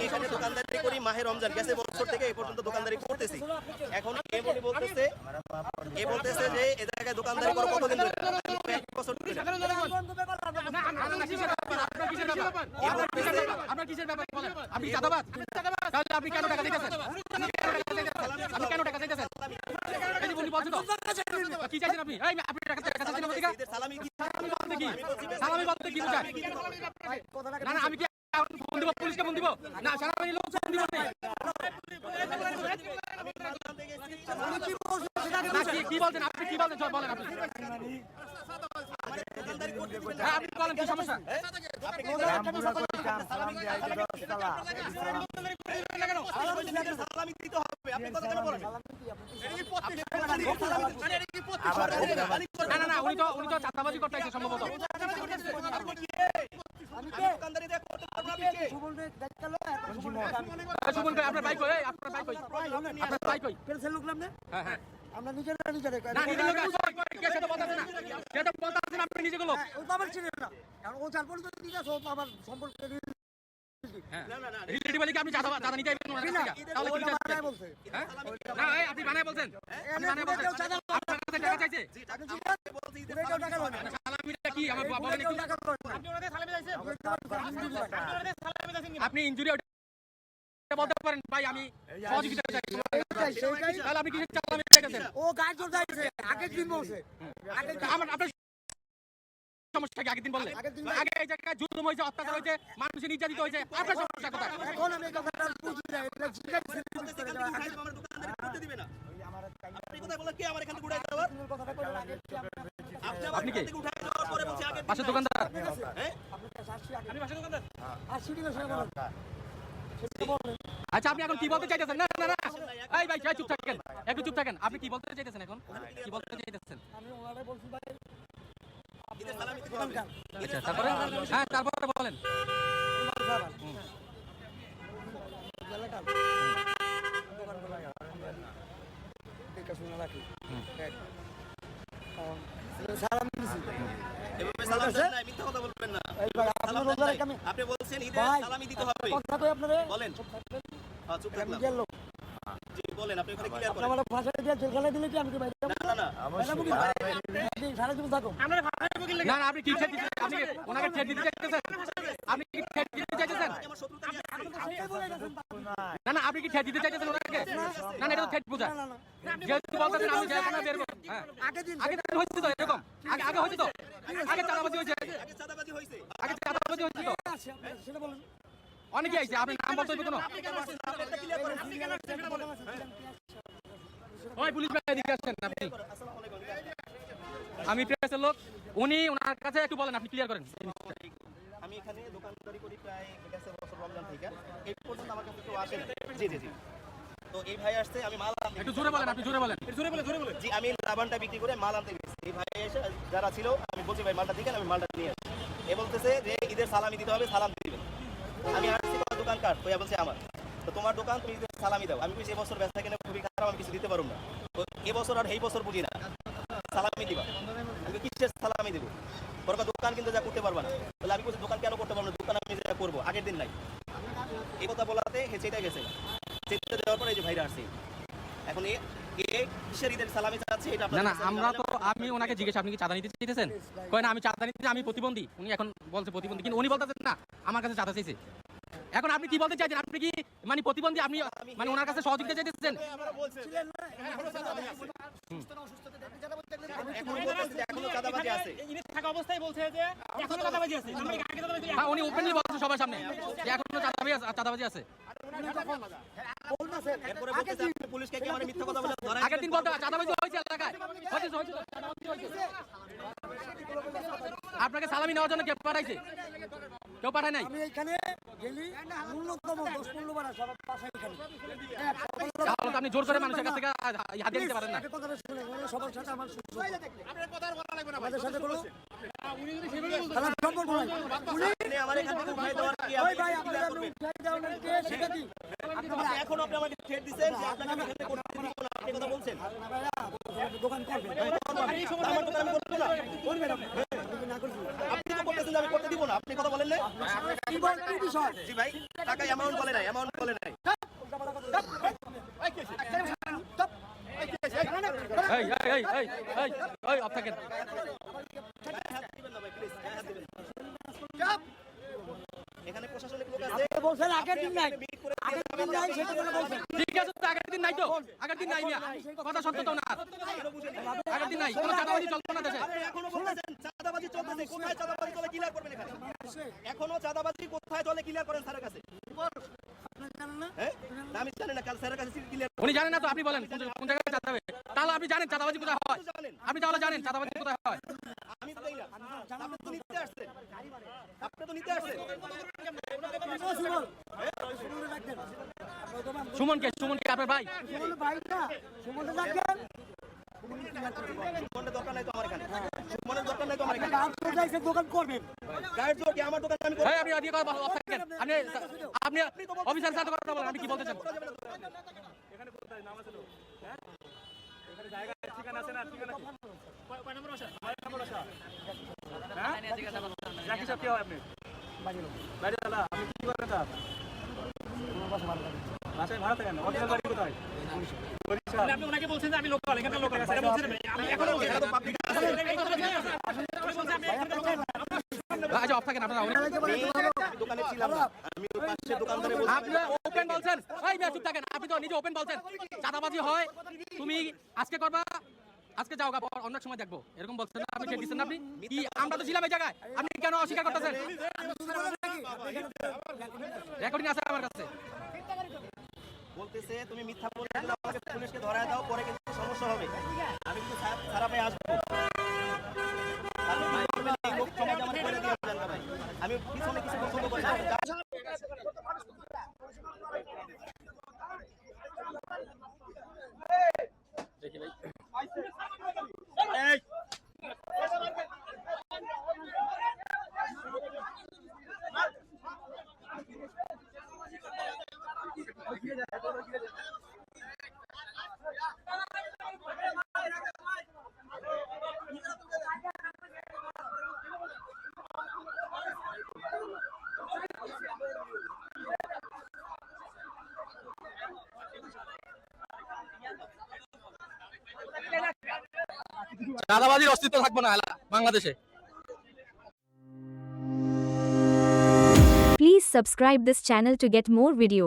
এখানে দোকানদারি করি মাহে রমজান গেছে বছর থেকে এই পর্যন্ত দোকানদারি করতেছি। এখন বলতেছে যে এ জায়গায় দোকানদারি করো কতদিন ধরে? 1 বছর ধরে। আপনার কিসের ব্যাপার বলেন? আপনি চাঁদাবাজ? তাহলে আপনি কেন টাকা দিতেছেন? আপনি কেন টাকা দিতেছেন? এই যে বলি বলছো তো কি চাইছেন আপনি? এই আপনি টাকা চাইছেন আমাদের কাছে? সালামি বলতে কি? সালামি বলতে কি বোঝায়? না না আমি কি ফোন দিব, পুলিশকে ফোন দিব? না সেনাবাহিনীর লোক ফোন দিব না। কি বলছেন আপনি? কি বলছেন বলেন আপনি। হ্যাঁ আপনি বলেন কি সমস্যা? সালামি দিতে হবে। আপনি কথা কেন বলেন? না না না উনি তো চাঁদাবাজি করতে আসছে সম্ভবত। সুমন ভাই আপনার বাইক কই? আপনার বাইক কই? আপনার বাইক কই? পেলছেন লোক নামনে? হ্যাঁ হ্যাঁ আমরা নিজেরা না নিজের লোক কে সেটা বলতাছেন না। সেটা বলতাছেন আপনি নিজের লোক। ও তো আবার চিনে না। কারণ ও চার পর্যন্ত ঠিক আছে, ও তো আবার সম্পর্কে হ্যাঁ রিলেটিভ বলে কি আপনি চাঁদা নিতে আইবেন ওনার কাছ থেকে? তাহলে কি চাইছেন? বলছে। হ্যাঁ না এই আপনি বানায় বলছেন। আপনি বানায় বলছেন আপনার কাছে টাকা চাইছে? সালামিটা কি আমার বলেন একটু। আপনি ওনাদের সালামি চাইছেন? আপনি ইনজুরি বলতে পারেন ভাই আমি সহযোগিতা চাই। তাহলে আপনি কিসের সালামি চাইছেন? ও গায়ে জোর দিয়েছে আগের দিন বলছে। আপনার সমস্যা কি আগের দিন বললেন? আগে এই জায়গায় জুলুম হয়েছে, অত্যাচার হয়েছে, মানুষের নির্যাতিত হয়েছে, আপনার সমস্যা কোথায়? এখন আমি এই কথাটা বুঝি না। এটা জিজ্ঞাসা আমার দোকানদারি করতে দিবে না। আপনি কথা বলেন কি আমার এখান থেকে উঠাই দেওয়ার? কথাটা করে আগে আপনি কি উঠাই দেওয়ার পরে বলছি আগে পাশের দোকানদার? হ্যাঁ আমি পাশের দোকানদার। আসি না সেটা বলেন। আচ্ছা আপনি এখন কি বলতে চাইতেছেন? না না না এই ভাই চুপ থাকেন, একটু চুপ থাকেন। আপনি কি বলতে চাইতেছেন এখন? কি বলতে চাইতেছেন? আমি ওনারে বলছি ভাই ঈদের সালামি দিতে হবে। আচ্ছা তারপরে হ্যাঁ তারপরে বলেন। এভাবে সালাম দেন না, মিথ্যা কথা বলবেন না। সালাম দেন নাই। আপনি বলছেন ঈদের সালামি দিতে হবে। কথা কই আপনারে? বলেন। হ্যাঁ চুপ থাকলাম। জি বলেন আপনি ওখানে ক্লিয়ার করেন। আমার ভাষা দিয়ে জেলখানে দিলে কি আমি কি বাইরে না না না সারা জীবন থাকো। না না আপনি কি ছেড়ে দিতে? আপনি কি ওনাকে ছেড়ে দিতে চাইতেছেন? আপনি কি ছেড়ে দিতে চাইতেছেন? আমার শত্রুতা নিয়ে আসছে। না না আপনি কি ছেড়ে দিতে চাইতেছেন ওনাকে? না না এটা তো ছেড়ে বোঝা। যেহেতু বলতেছেন আমি যেখানে বের করব। হ্যাঁ আগে দিন হয়েছে তো এরকম। আগে হয়েছে তো। আগে চাঁদাবাজি হয়েছে। আগে চাঁদাবাজি হয়েছে। আগে চাঁদাবাজি হয়েছে তো। সেটা বলেন। অনেকে আইছে আপনি নাম বলতে হইবে কোনো? ওই পুলিশ ভাই এদিকে আসেন আপনি। আমি প্রেসের লোক, উনি ওনার কাছে একটু বলেন, আপনি ক্লিয়ার করেন। আমি এখানে দোকানদারি করি প্রায় গেছে বছর রমজান থেকে। এই পর্যন্ত আমার কাছে কেউ আসে না। জি জি জি। তো এই ভাই আসছে, আমি মাল আনতে একটু জোরে বলেন, আপনি জোরে বলেন। জোরে বলেন। জি আমি লাবানটা বিক্রি করে মাল আনতে গেছি। এই ভাই এসে যারা ছিল আমি বলছি ভাই মালটা দিকেন, আমি মালটা নিয়ে আসি। এ বলতেছে যে ঈদের সালামি দিতে হবে, সালাম দিবেন। আমি আসছি দোকান কার কইয়া বলছে আমার। তো তোমার দোকান তুমি ঈদের সালামি দাও। আমি কইছি এবছর বেচা কেনা খুবই খারাপ, আমি কিছু দিতে পারবো না। তো এবছর আর এই বছর বুঝি না, সালামি দিবা। আমি কিসের সালামি দেবো? বরকা দোকান কিন্তু যা করতে পারবা না। তাহলে আমি বলছি দোকান কেন করতে পারবো না? দোকান আমি যেটা করবো আগের দিন নাই। এই কথা বলাতে সেটা গেছে। সেটা দেওয়ার পরে এই যে ভাইরা আসছে। এখন কিসের ঈদের সালামি চাচ্ছে এটা না না আমরা তো আমি ওনাকে জিজ্ঞেস আপনি কি চাঁদা নিতে চাইতেছেন? কয় না আমি চাঁদা নিতে আমি প্রতিবন্ধী। উনি এখন বলছে প্রতিবন্ধী, কিন্তু উনি বলতেছেন না আমার কাছে চাঁদা চাইছে। এখন আপনি কি বলতে চাইছেন? আপনি কি মানে প্রতিবন্ধী? আপনি মানে ওনার কাছে সহযোগিতা চাইতেছেন? এখনো চাঁদাবাজি আছে। হ্যাঁ উনি ওপেনলি বলছেন সবার সামনে যে এখনো চাঁদাবাজি আছে। এরপরে বলতেছে আপনি পুলিশকে কি আমার মিথ্যা কথা বলে ধরাই? আগের দিন বলতে চাঁদাবাজি হয়েছে এলাকায়, হয়েছে। আপনাকে সালামি নেওয়ার জন্য কে পাঠাইছে? কেউ পাঠায় নাই। আমি এখানে গেলি ন্যূনতম 10-15 বার সবার পাশে এখানে তাহলে তো আপনি জোর করে মানুষের কাছ থেকে হাতিয়ে দিতে পারেন না। কথাটা শুনে সবার সাথে আমার আপনার কথা বলা লাগবে না, আমাদের সাথে কোনো উনি যদি সেভাবে বলতেন সম্পর্ক নাই। উনি আমার এখান থেকে উঠাই দেওয়ার কি ওই ভাই আপনারা আপনি উঠাই দেওয়ার কে সেটা কি এখন আপনি আমাকে থ্রেট দিবেন যে আপনাকে আমি এখানে করতে দিব না, আপনি কথা বলছেন। দোকান করবেন আমার দোকান আমি করব না। করবেন আপনি না করবেন আপনি তো করতেছেন বলছেন যে আমি করতে দিব না, আপনি কথা বলেন না? কি বল কি বিষয় জি ভাই, টাকা অ্যামাউন্ট বলে নাই, অ্যামাউন্ট বলে নাই। এই অফ থাকেন। গায়ে হাত দিবেন না ভাই, প্লিজ গায়ে হাত দিবেন না। এখানে প্রশাসনিক লোক আছে, আপনি বলছেন আগের দিন নাই মিট করে আগের দিন নাই সেটা কেন বলছেন ঠিক আছে, তো আগের দিন নাই তো, আগের দিন নাই মিয়া, কথা সত্য তো না, আগের দিন নাই, কোনো চাঁদাবাজি চলতো না দেশে। আপনি এখনো বলতেছেন চাঁদাবাজি চলতেছে, কোথায় চাঁদাবাজি চলে ক্লিয়ার করবেন এখানে? এখনো চাঁদাবাজি কোথায় চলে ক্লিয়ার করেন স্যারের কাছে। হ্যাঁ না, আমি জানি না, কাল স্যারের কাছে ক্লিয়ার উনি জানেন না তো, আপনি বলেন কোন জায়গায় চাঁদা হবে, তাহলে আপনি জানেন চাঁদাবাজি কোথায় হয়, জানেন। আপনি তাহলে জানেন চাঁদাবাজি কোথায় হয়। আমি তো জানি না, আপনি তো নিতে আসছেন, আপনি তো নিতে আসছেন। সুমনকে আপনার ভাই, সুমন ভাই না সুমনটা ডাকেন সুমনের দরকার নাই তো আমার এখানে, সুমনের দরকার নাই তো আমার এখানে। আপনি যাইছে দোকান করবেন গায়ের জোর কি আমার দোকানে আমি করব? এই আপনি আদিকে অফ থাকেন, আপনি অফিসার সাথে কথা বলেন, আপনি কি বলতে চান? আপনি ওনাকে বলছেন যে আমি লোকাল, এখানকার লোকাল আছে, এটা বলছেন না, আমি এখনো বলছি, এটা তো পাবলিক আছে। আচ্ছা অফ থাকেন আপনারা, আমি দোকানে ছিলাম না, আমি ওই পাশের দোকানদারে বলছি। আপনি ওপেন বলছেন, এই মিয়া চুপ থাকেন, আপনি তো নিজে ওপেন বলছেন চাঁদাবাজি হয়, তুমি আজকে করবা, আজকে যাও গা, অন্য সময় দেখবো, এরকম বলছেন না আপনি, দিচ্ছেন না আপনি কি? আমরা তো ছিলাম এই জায়গায়, আপনি কেন অস্বীকার করতেছেন? রেকর্ডিং আছে আমার কাছে। বলতেছে তুমি মিথ্যা বললে আমাকে পুলিশকে ধরায় দাও, পরে কিন্তু সমস্যা হবে। আমি কিন্তু সারা ভাই আসবো, এই লোক সমাজ আমার করে দিয়ে যান না ভাই, আমি পিছনে কিছু পছন্দ করি না। চাঁদাবাজির অস্তিত্ব থাকবে না বাংলাদেশে। Please subscribe this channel to get more video.